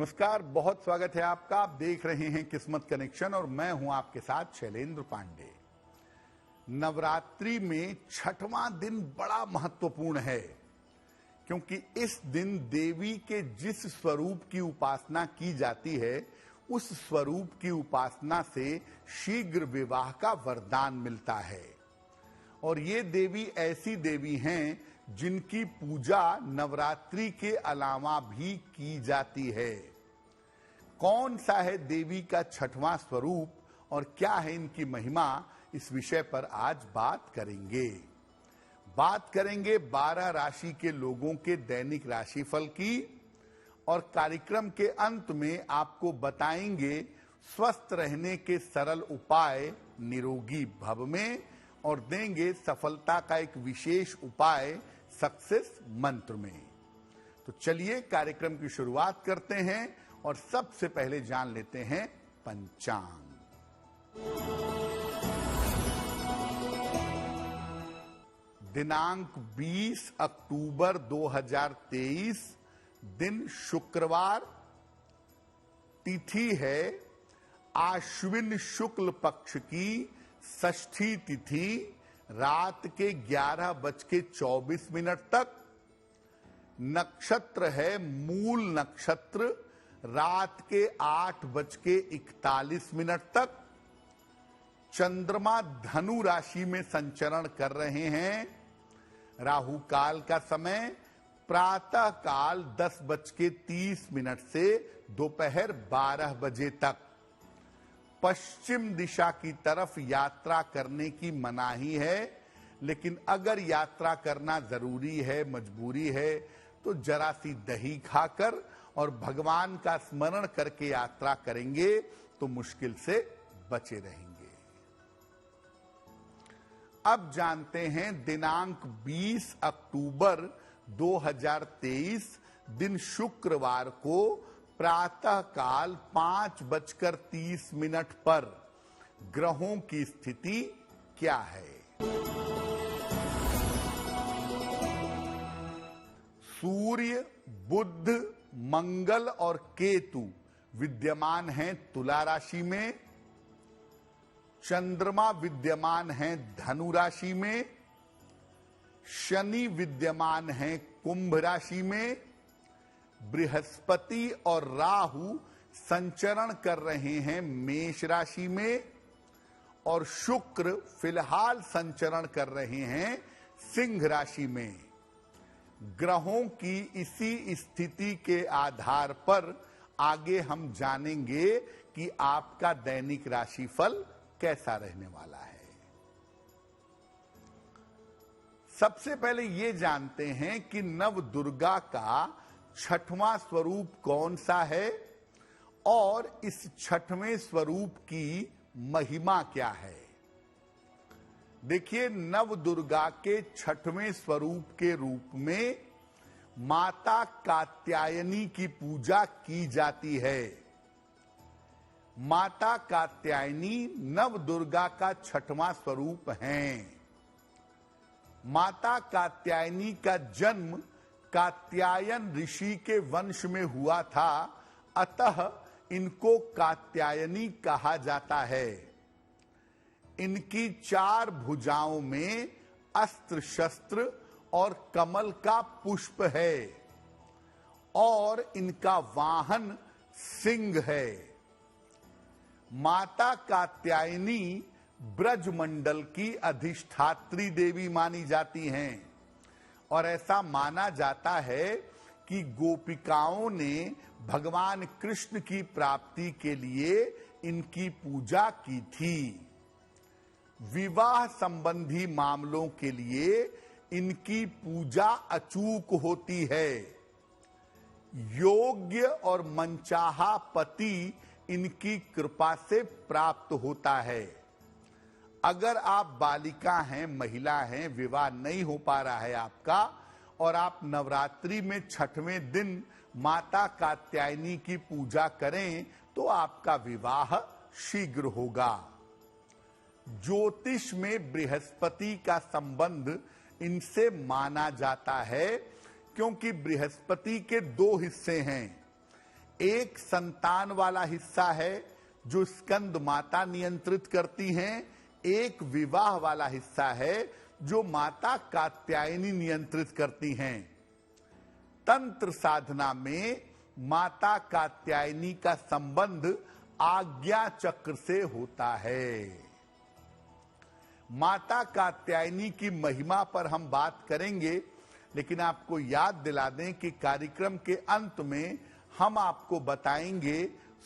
नमस्कार, बहुत स्वागत है आपका। आप देख रहे हैं किस्मत कनेक्शन और मैं हूं आपके साथ शैलेंद्र पांडे। नवरात्रि में छठवां दिन बड़ा महत्वपूर्ण है क्योंकि इस दिन देवी के जिस स्वरूप की उपासना की जाती है उस स्वरूप की उपासना से शीघ्र विवाह का वरदान मिलता है। और ये देवी ऐसी देवी हैं जिनकी पूजा नवरात्रि के अलावा भी की जाती है। कौन सा है देवी का छठवां स्वरूप और क्या है इनकी महिमा, इस विषय पर आज बात करेंगे। बात करेंगे 12 राशि के लोगों के दैनिक राशिफल की और कार्यक्रम के अंत में आपको बताएंगे स्वस्थ रहने के सरल उपाय निरोगी भव में और देंगे सफलता का एक विशेष उपाय सक्सेस मंत्र में। तो चलिए कार्यक्रम की शुरुआत करते हैं और सबसे पहले जान लेते हैं पंचांग। दिनांक 20 अक्टूबर 2023, दिन शुक्रवार, तिथि है आश्विन शुक्ल पक्ष की षष्ठी तिथि, रात के 11:24 तक। नक्षत्र है मूल नक्षत्र, रात के 8:41 तक। चंद्रमा धनु राशि में संचरण कर रहे हैं। राहु काल का समय प्रातः काल 10:30 से दोपहर 12 बजे तक। पश्चिम दिशा की तरफ यात्रा करने की मनाही है, लेकिन अगर यात्रा करना जरूरी है, मजबूरी है, तो जरा सी दही खाकर और भगवान का स्मरण करके यात्रा करेंगे तो मुश्किल से बचे रहेंगे। अब जानते हैं दिनांक 20 अक्टूबर 2023, दिन शुक्रवार को प्रातः काल 5:30 पर ग्रहों की स्थिति क्या है। सूर्य, बुध, मंगल और केतु विद्यमान हैं तुला राशि में। चंद्रमा विद्यमान हैं धनु राशि में। शनि विद्यमान हैं कुंभ राशि में। बृहस्पति और राहु संचरण कर रहे हैं मेष राशि में और शुक्र फिलहाल संचरण कर रहे हैं सिंह राशि में। ग्रहों की इसी स्थिति के आधार पर आगे हम जानेंगे कि आपका दैनिक राशिफल कैसा रहने वाला है। सबसे पहले ये जानते हैं कि नव दुर्गा का छठवां स्वरूप कौन सा है और इस छठवें स्वरूप की महिमा क्या है। देखिए, नव दुर्गा के छठवें स्वरूप के रूप में माता कात्यायनी की पूजा की जाती है। माता कात्यायनी नव दुर्गा का छठवां स्वरूप हैं। माता कात्यायनी का जन्म कात्यायन ऋषि के वंश में हुआ था, अतः इनको कात्यायनी कहा जाता है। इनकी 4 भुजाओं में अस्त्र शस्त्र और कमल का पुष्प है और इनका वाहन सिंह है। माता कात्यायनी ब्रजमंडल की अधिष्ठात्री देवी मानी जाती हैं और ऐसा माना जाता है कि गोपिकाओं ने भगवान कृष्ण की प्राप्ति के लिए इनकी पूजा की थी। विवाह संबंधी मामलों के लिए इनकी पूजा अचूक होती है। योग्य और मनचाहा पति इनकी कृपा से प्राप्त होता है। अगर आप बालिका हैं, महिला हैं, विवाह नहीं हो पा रहा है आपका और आप नवरात्रि में छठवें दिन माता कात्यायनी की पूजा करें तो आपका विवाह शीघ्र होगा। ज्योतिष में बृहस्पति का संबंध इनसे माना जाता है क्योंकि बृहस्पति के 2 हिस्से हैं। एक संतान वाला हिस्सा है जो स्कंद माता नियंत्रित करती हैं, एक विवाह वाला हिस्सा है जो माता कात्यायनी नियंत्रित करती हैं। तंत्र साधना में माता कात्यायनी का संबंध आज्ञा चक्र से होता है। माता कात्यायनी की महिमा पर हम बात करेंगे, लेकिन आपको याद दिला दें कि कार्यक्रम के अंत में हम आपको बताएंगे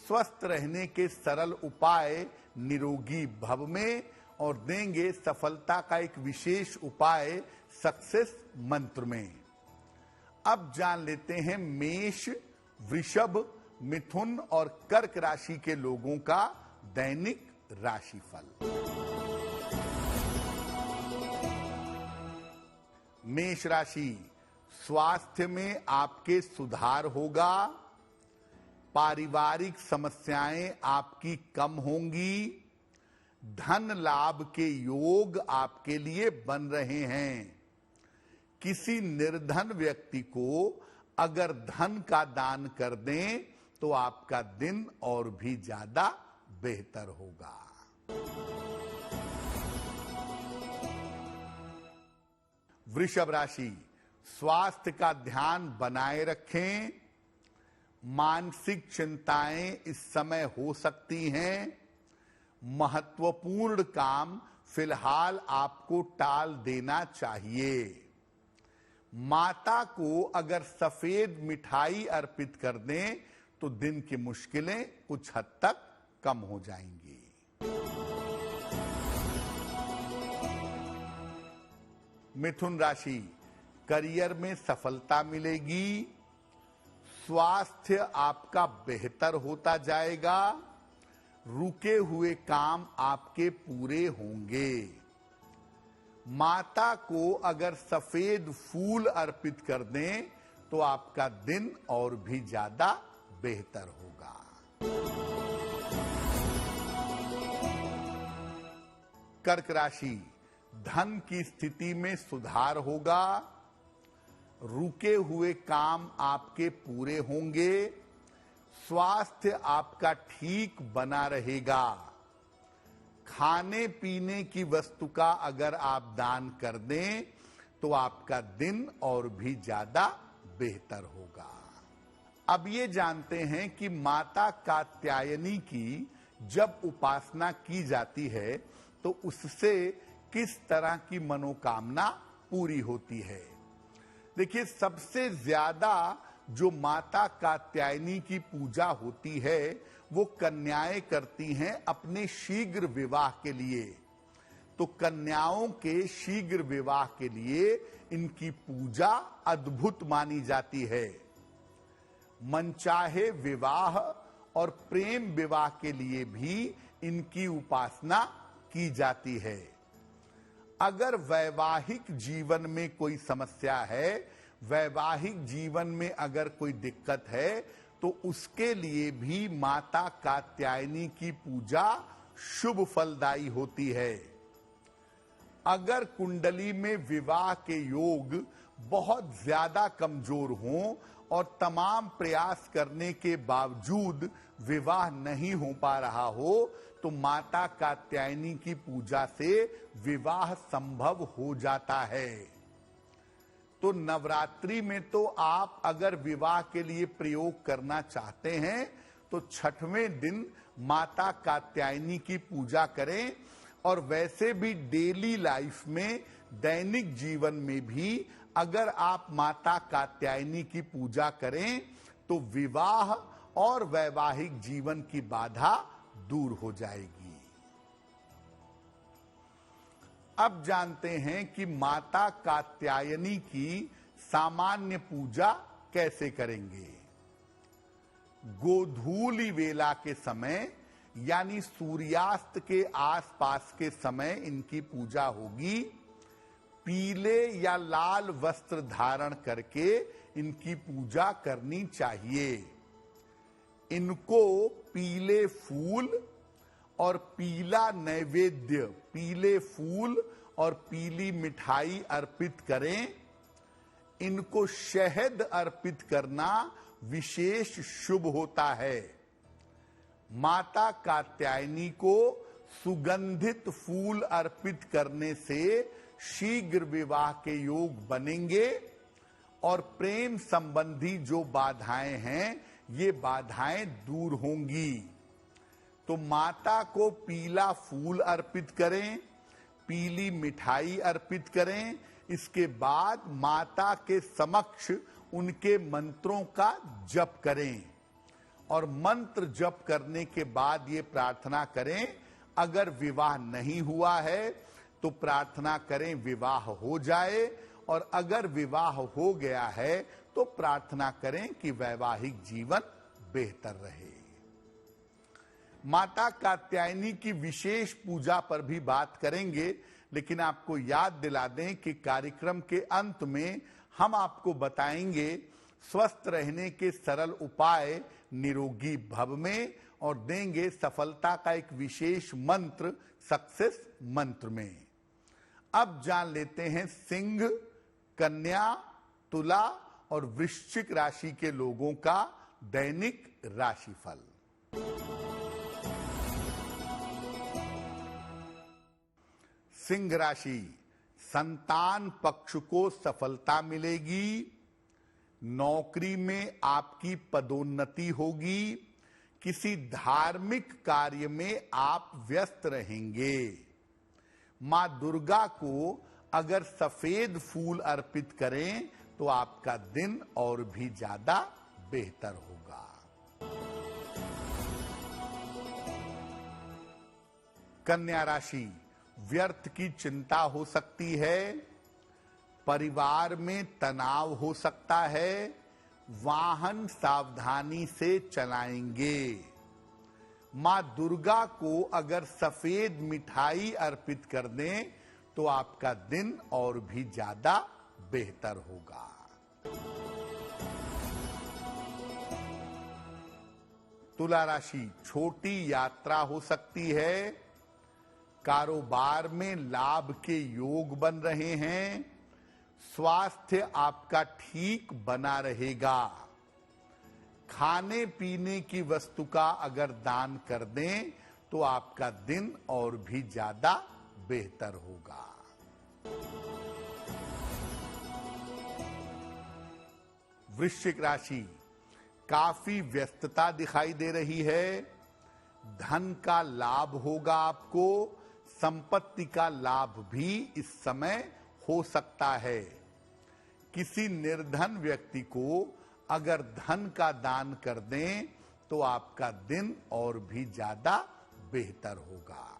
स्वस्थ रहने के सरल उपाय निरोगी भव में, और देंगे सफलता का एक विशेष उपाय सक्सेस मंत्र में। अब जान लेते हैं मेष, वृषभ, मिथुन और कर्क राशि के लोगों का दैनिक राशिफल। मेष राशि, स्वास्थ्य में आपके सुधार होगा, पारिवारिक समस्याएं आपकी कम होंगी, धन लाभ के योग आपके लिए बन रहे हैं। किसी निर्धन व्यक्ति को अगर धन का दान कर दें तो आपका दिन और भी ज्यादा बेहतर होगा। वृषभ राशि, स्वास्थ्य का ध्यान बनाए रखें। मानसिक चिंताएं इस समय हो सकती हैं। महत्वपूर्ण काम फिलहाल आपको टाल देना चाहिए। माता को अगर सफेद मिठाई अर्पित कर दें तो दिन की मुश्किलें कुछ हद तक कम हो जाएंगी। मिथुन राशि, करियर में सफलता मिलेगी। स्वास्थ्य आपका बेहतर होता जाएगा। रुके हुए काम आपके पूरे होंगे। माता को अगर सफेद फूल अर्पित कर दें तो आपका दिन और भी ज्यादा बेहतर होगा। कर्क राशि, धन की स्थिति में सुधार होगा। रुके हुए काम आपके पूरे होंगे। स्वास्थ्य आपका ठीक बना रहेगा। खाने पीने की वस्तु का अगर आप दान कर दें तो आपका दिन और भी ज्यादा बेहतर होगा। अब ये जानते हैं कि माता कात्यायनी की जब उपासना की जाती है तो उससे किस तरह की मनोकामना पूरी होती है। देखिए, सबसे ज्यादा जो माता कात्यायनी की पूजा होती है वो कन्याएं करती हैं अपने शीघ्र विवाह के लिए। तो कन्याओं के शीघ्र विवाह के लिए इनकी पूजा अद्भुत मानी जाती है। मनचाहे विवाह और प्रेम विवाह के लिए भी इनकी उपासना की जाती है। अगर वैवाहिक जीवन में कोई समस्या है, वैवाहिक जीवन में अगर कोई दिक्कत है तो उसके लिए भी माता कात्यायनी की पूजा शुभ फलदायी होती है। अगर कुंडली में विवाह के योग बहुत ज्यादा कमजोर हों और तमाम प्रयास करने के बावजूद विवाह नहीं हो पा रहा हो तो माता कात्यायनी की पूजा से विवाह संभव हो जाता है। तो नवरात्रि में तो आप अगर विवाह के लिए प्रयोग करना चाहते हैं तो छठवें दिन माता कात्यायनी की पूजा करें। और वैसे भी डेली लाइफ में, दैनिक जीवन में भी अगर आप माता कात्यायनी की पूजा करें तो विवाह और वैवाहिक जीवन की बाधा दूर हो जाएगी। अब जानते हैं कि माता कात्यायनी की सामान्य पूजा कैसे करेंगे। गोधूली वेला के समय यानी सूर्यास्त के आसपास के समय इनकी पूजा होगी। पीले या लाल वस्त्र धारण करके इनकी पूजा करनी चाहिए। इनको पीले फूल और पीला नैवेद्य, पीले फूल और पीली मिठाई अर्पित करें। इनको शहद अर्पित करना विशेष शुभ होता है। माता कात्यायनी को सुगंधित फूल अर्पित करने से शीघ्र विवाह के योग बनेंगे और प्रेम संबंधी जो बाधाएं हैं ये बाधाएं दूर होंगी। तो माता को पीला फूल अर्पित करें, पीली मिठाई अर्पित करें। इसके बाद माता के समक्ष उनके मंत्रों का जप करें और मंत्र जप करने के बाद ये प्रार्थना करें, अगर विवाह नहीं हुआ है तो प्रार्थना करें विवाह हो जाए, और अगर विवाह हो गया है तो प्रार्थना करें कि वैवाहिक जीवन बेहतर रहे। माता कात्यायनी की विशेष पूजा पर भी बात करेंगे, लेकिन आपको याद दिला दें कि कार्यक्रम के अंत में हम आपको बताएंगे स्वस्थ रहने के सरल उपाय निरोगी भव में, और देंगे सफलता का एक विशेष मंत्र सक्सेस मंत्र में। अब जान लेते हैं सिंह, कन्या, तुला और वृश्चिक राशि के लोगों का दैनिक राशिफल। सिंह राशि, संतान पक्ष को सफलता मिलेगी, नौकरी में आपकी पदोन्नति होगी, किसी धार्मिक कार्य में आप व्यस्त रहेंगे। मां दुर्गा को अगर सफेद फूल अर्पित करें तो आपका दिन और भी ज्यादा बेहतर होगा। कन्या राशि, व्यर्थ की चिंता हो सकती है, परिवार में तनाव हो सकता है, वाहन सावधानी से चलाएंगे। मां दुर्गा को अगर सफेद मिठाई अर्पित कर दें तो आपका दिन और भी ज्यादा बेहतर होगा। तुला राशि, छोटी यात्रा हो सकती है, कारोबार में लाभ के योग बन रहे हैं, स्वास्थ्य आपका ठीक बना रहेगा। खाने पीने की वस्तु का अगर दान कर दें तो आपका दिन और भी ज्यादा बेहतर होगा। वृश्चिक राशि, काफी व्यस्तता दिखाई दे रही है, धन का लाभ होगा आपको, संपत्ति का लाभ भी इस समय हो सकता है। किसी निर्धन व्यक्ति को अगर धन का दान कर दें तो आपका दिन और भी ज्यादा बेहतर होगा।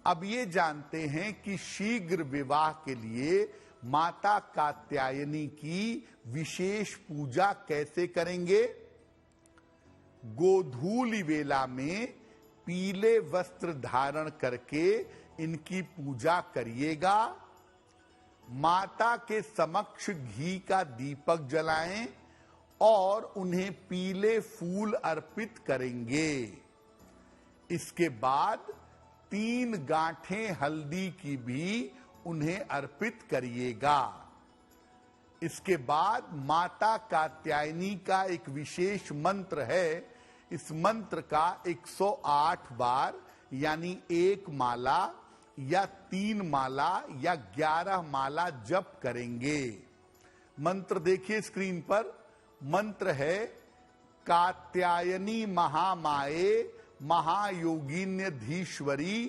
अब ये जानते हैं कि शीघ्र विवाह के लिए माता कात्यायनी की विशेष पूजा कैसे करेंगे। गोधूलि वेला में पीले वस्त्र धारण करके इनकी पूजा करिएगा। माता के समक्ष घी का दीपक जलाएं और उन्हें पीले फूल अर्पित करेंगे। इसके बाद 3 गांठें हल्दी की भी उन्हें अर्पित करिएगा। इसके बाद माता कात्यायनी का एक विशेष मंत्र है, इस मंत्र का 108 बार यानी 1 माला या 3 माला या 11 माला जप करेंगे। मंत्र देखिए स्क्रीन पर, मंत्र है कात्यायनी महामाये महायोगिन्यधीश्वरी,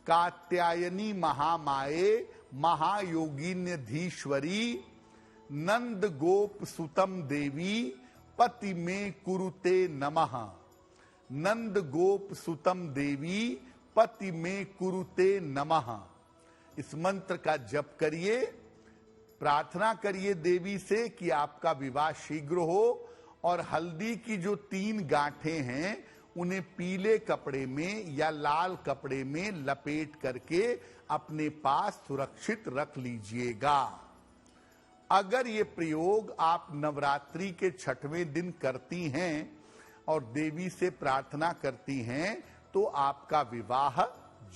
कात्यायनी महामाये महायोगिन्यधीश्वरी, नंद गोप सुतम देवी पति में कुरुते नमः, नंद गोप सुतम देवी पति में कुरुते नमः। इस मंत्र का जप करिए, प्रार्थना करिए देवी से कि आपका विवाह शीघ्र हो, और हल्दी की जो 3 गांठें हैं उन्हें पीले कपड़े में या लाल कपड़े में लपेट करके अपने पास सुरक्षित रख लीजिएगा। अगर ये प्रयोग आप नवरात्रि के 6वें दिन करती हैं और देवी से प्रार्थना करती हैं तो आपका विवाह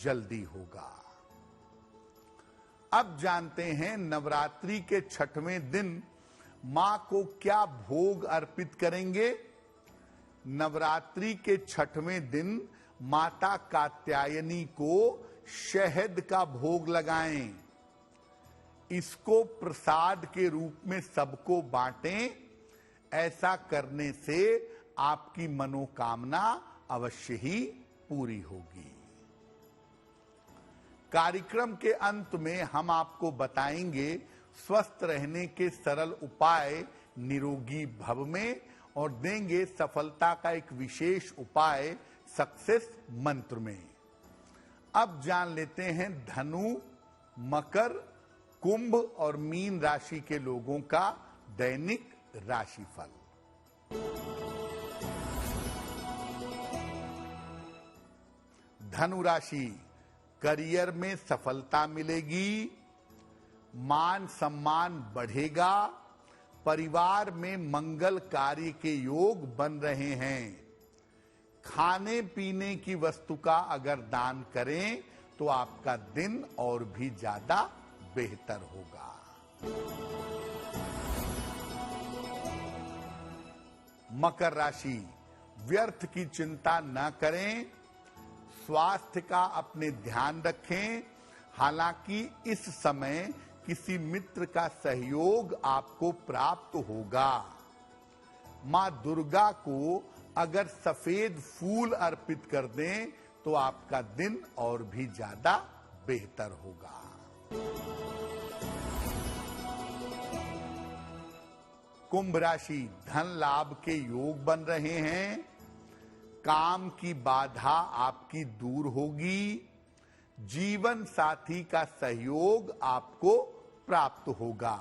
जल्दी होगा। अब जानते हैं नवरात्रि के 6वें दिन मां को क्या भोग अर्पित करेंगे? नवरात्रि के 6वें दिन माता कात्यायनी को शहद का भोग लगाएं। इसको प्रसाद के रूप में सबको बांटें। ऐसा करने से आपकी मनोकामना अवश्य ही पूरी होगी। कार्यक्रम के अंत में हम आपको बताएंगे स्वस्थ रहने के सरल उपाय निरोगी भव में, और देंगे सफलता का एक विशेष उपाय सक्सेस मंत्र में। अब जान लेते हैं धनु, मकर, कुंभ और मीन राशि के लोगों का दैनिक राशिफल। धनु राशि, करियर में सफलता मिलेगी, मान सम्मान बढ़ेगा, परिवार में मंगल कार्य के योग बन रहे हैं। खाने पीने की वस्तु का अगर दान करें तो आपका दिन और भी ज्यादा बेहतर होगा। मकर राशि, व्यर्थ की चिंता न करें, स्वास्थ्य का अपने ध्यान रखें। हालांकि इस समय किसी मित्र का सहयोग आपको प्राप्त होगा। मां दुर्गा को अगर सफेद फूल अर्पित कर दें तो आपका दिन और भी ज्यादा बेहतर होगा। कुंभ राशि, धन लाभ के योग बन रहे हैं, काम की बाधा आपकी दूर होगी, जीवन साथी का सहयोग आपको प्राप्त होगा।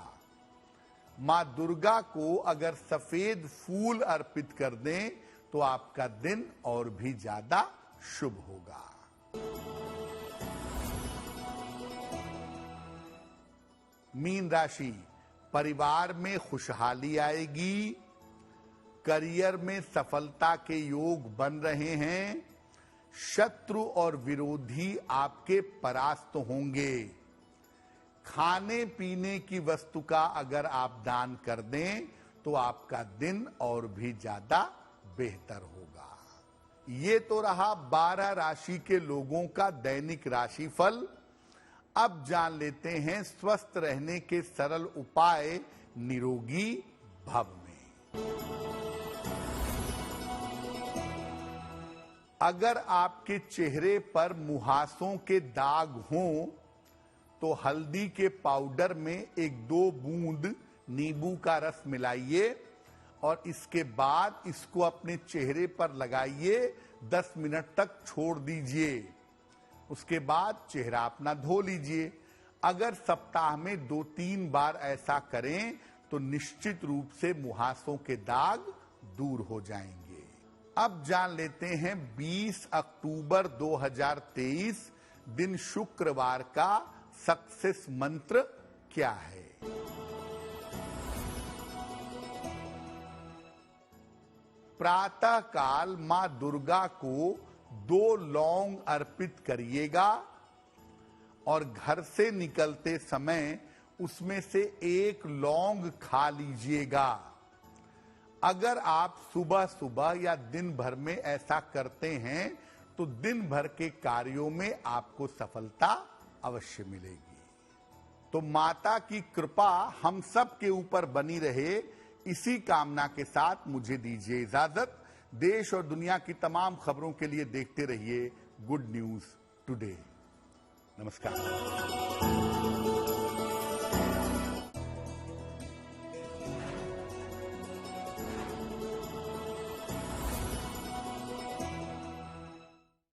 मां दुर्गा को अगर सफेद फूल अर्पित कर दें तो आपका दिन और भी ज्यादा शुभ होगा। मीन राशि, परिवार में खुशहाली आएगी, करियर में सफलता के योग बन रहे हैं, शत्रु और विरोधी आपके परास्त होंगे। खाने पीने की वस्तु का अगर आप दान कर दें तो आपका दिन और भी ज्यादा बेहतर होगा। ये तो रहा 12 राशि के लोगों का दैनिक राशिफल। अब जान लेते हैं स्वस्थ रहने के सरल उपाय निरोगी भव में। अगर आपके चेहरे पर मुहासों के दाग हों तो हल्दी के पाउडर में 1-2 बूंद नींबू का रस मिलाइए और इसके बाद इसको अपने चेहरे पर लगाइए। 10 मिनट तक छोड़ दीजिए। उसके बाद चेहरा अपना धो लीजिए। अगर सप्ताह में 2-3 बार ऐसा करें तो निश्चित रूप से मुहासों के दाग दूर हो जाएंगे। अब जान लेते हैं 20 अक्टूबर 2023 दिन शुक्रवार का सक्सेस मंत्र क्या है। प्रातः काल मां दुर्गा को 2 लौंग अर्पित करिएगा और घर से निकलते समय उसमें से 1 लौंग खा लीजिएगा। अगर आप सुबह सुबह या दिन भर में ऐसा करते हैं तो दिन भर के कार्यों में आपको सफलता अवश्य मिलेगी। तो माता की कृपा हम सब के ऊपर बनी रहे, इसी कामना के साथ मुझे दीजिए इजाजत। देश और दुनिया की तमाम खबरों के लिए देखते रहिए गुड न्यूज टुडे। नमस्कार।